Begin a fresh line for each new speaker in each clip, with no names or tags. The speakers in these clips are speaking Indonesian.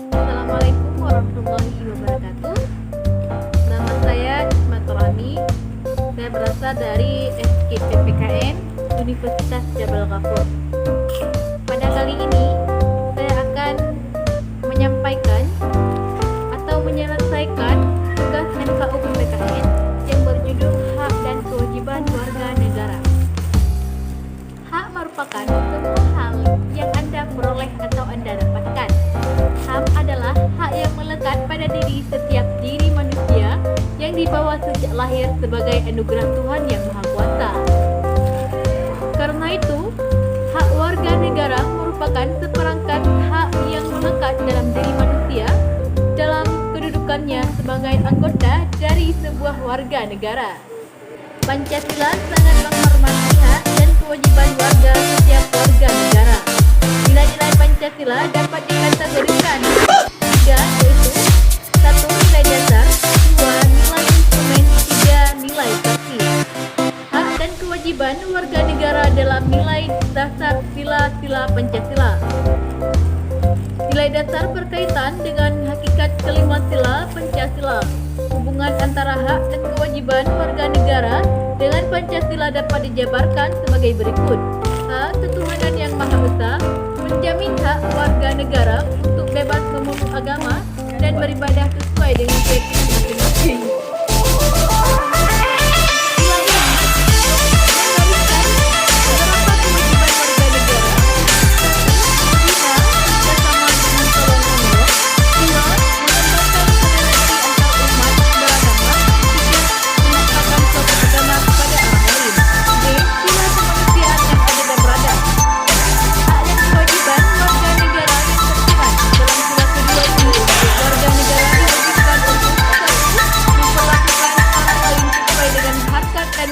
Assalamualaikum warahmatullahi wabarakatuh. Nama saya Isma Torani. Saya berasal dari SKPPKN Universitas Jabal Ghafur. Pada kali ini saya akan menyampaikan atau menyelesaikan tugas MKU PPKN yang berjudul Hak dan Kewajiban Warga Negara. Hak merupakan semua hal yang Anda peroleh atau Anda dapatkan. HAM adalah hak yang melekat pada diri setiap diri manusia yang dibawa sejak lahir sebagai anugerah Tuhan Yang Maha Kuasa. Karena itu, hak warga negara merupakan seperangkat hak yang melekat dalam diri manusia dalam kedudukannya sebagai anggota dari sebuah warga negara. Pancasila sangat menghormati hak dan kewajiban warga setiap warga negara. Nilai-nilai Pancasila dapat dikategorikan tiga, yaitu 1. Nilai dasar, 2. Nilai instrumen, 3. Nilai praksi. Hak dan kewajiban warga negara dalam nilai dasar sila-sila Pancasila. Nilai dasar berkaitan dengan hakikat kelima sila Pancasila. Hubungan antara hak dan kewajiban warga negara dengan Pancasila dapat dijabarkan sebagai berikut. A. Ketuhanan yang Maha Esa menjamin hak warga negara untuk bebas memeluk agama dan beribadah sesuai dengan keyakinan masing-masing.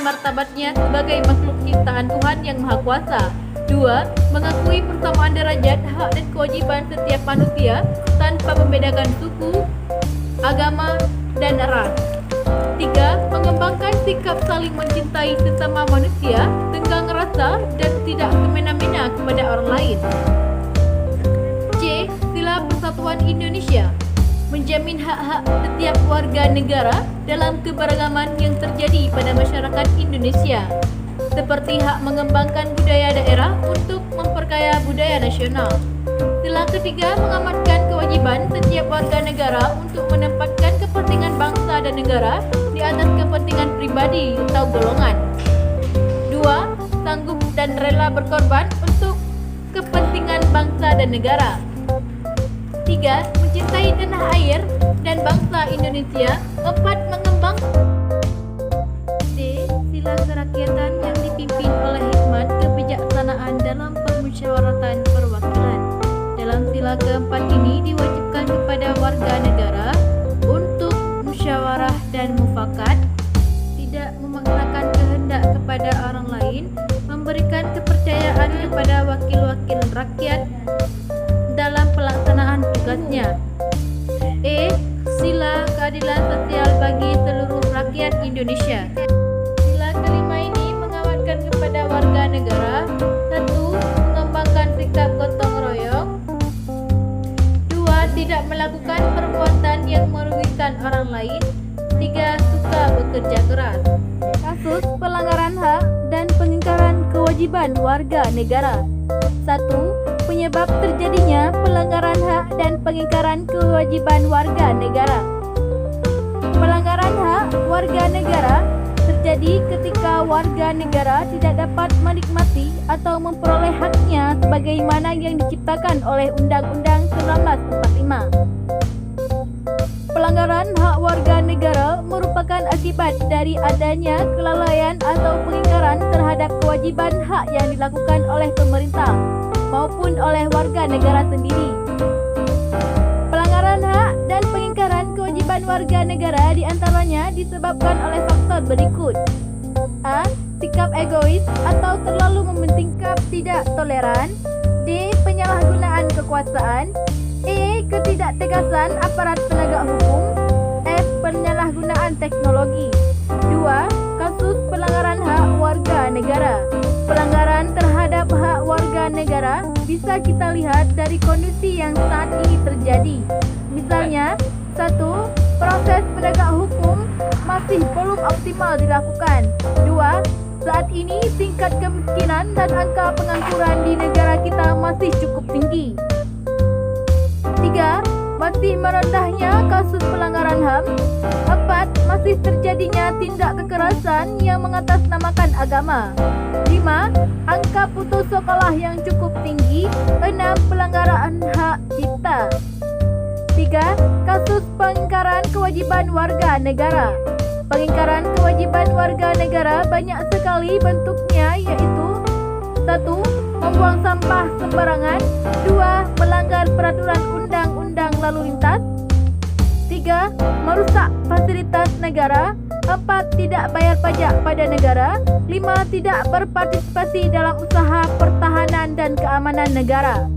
Martabatnya sebagai makhluk ciptaan Tuhan Yang Maha Kuasa. 2. Mengakui persamaan derajat hak dan kewajiban setiap manusia tanpa membedakan suku, agama, dan ras. 3. Mengembangkan sikap saling mencintai sesama manusia, tenggang rasa, dan tidak semena-mena kepada orang lain. C. Sila Persatuan Indonesia menjamin hak-hak setiap warga negara dalam keberagaman yang terjadi pada masyarakat Indonesia, seperti hak mengembangkan budaya daerah untuk memperkaya budaya nasional. Sila ketiga mengamanatkan kewajiban setiap warga negara untuk menempatkan kepentingan bangsa dan negara di atas kepentingan pribadi atau golongan. 2. Sanggup dan rela berkorban untuk kepentingan bangsa dan negara. 3. Mencintai tanah air dan bangsa Indonesia. 4. Mengembang D. Sila kerakyatan yang dipimpin oleh hikmat kebijaksanaan dalam permusyawaratan perwakilan. Dalam sila keempat ini diwajibkan kepada warga negara untuk musyawarah dan mufakat, tidak memaksakan kehendak kepada orang lain, memberikan kepercayaan kepada wakil-wakil rakyat dalam pelaksanaan tugasnya. E. Sila keadilan sosial bagi seluruh rakyat Indonesia. Sila kelima ini mengamanatkan kepada warga negara: 1. Mengembangkan sikap gotong royong. 2. Tidak melakukan perbuatan yang merugikan orang lain. 3. Suka bekerja keras. Kasus pelanggaran hak dan pengingkaran kewajiban warga negara. 1. Penyebab terjadinya pelanggaran hak dan pengingkaran kewajiban warga negara. Pelanggaran hak warga negara terjadi ketika warga negara tidak dapat menikmati atau memperoleh haknya sebagaimana yang diciptakan oleh Undang-Undang 1945. Pelanggaran hak warga negara merupakan akibat dari adanya kelalaian atau pengingkaran terhadap kewajiban hak yang dilakukan oleh pemerintah maupun oleh warga negara sendiri. Pelanggaran hak dan pengingkaran kewajiban warga negara diantaranya disebabkan oleh faktor berikut. A. Sikap egois atau terlalu mementingkan tidak toleran. D. Penyalahgunaan kekuasaan. E. Ketidaktegasan aparat penegak hukum. F. Penyalahgunaan teknologi. 2. Kasus pelanggaran hak warga negara. Pelanggaran terhadap hak warga negara bisa kita lihat dari kondisi yang saat ini terjadi. 1. Proses penegak hukum masih belum optimal dilakukan. 2. Saat ini tingkat kemiskinan dan angka pengangguran di negara kita masih cukup tinggi. 3. Masih merendahnya kasus pelanggaran HAM. 4. Masih terjadinya tindak kekerasan yang mengatasnamakan agama. 5. Angka putus sekolah yang cukup tinggi. 6. Pelanggaran hak cipta. 3. Kasus pengingkaran kewajiban warga negara. Pengingkaran kewajiban warga negara banyak sekali bentuknya, yaitu 1. Membuang sampah sembarangan. 2. Melanggar peraturan undang-undang lalu lintas. 3. Merusak fasilitas negara. 4. Tidak bayar pajak pada negara. 5. Tidak berpartisipasi dalam usaha pertahanan dan keamanan negara.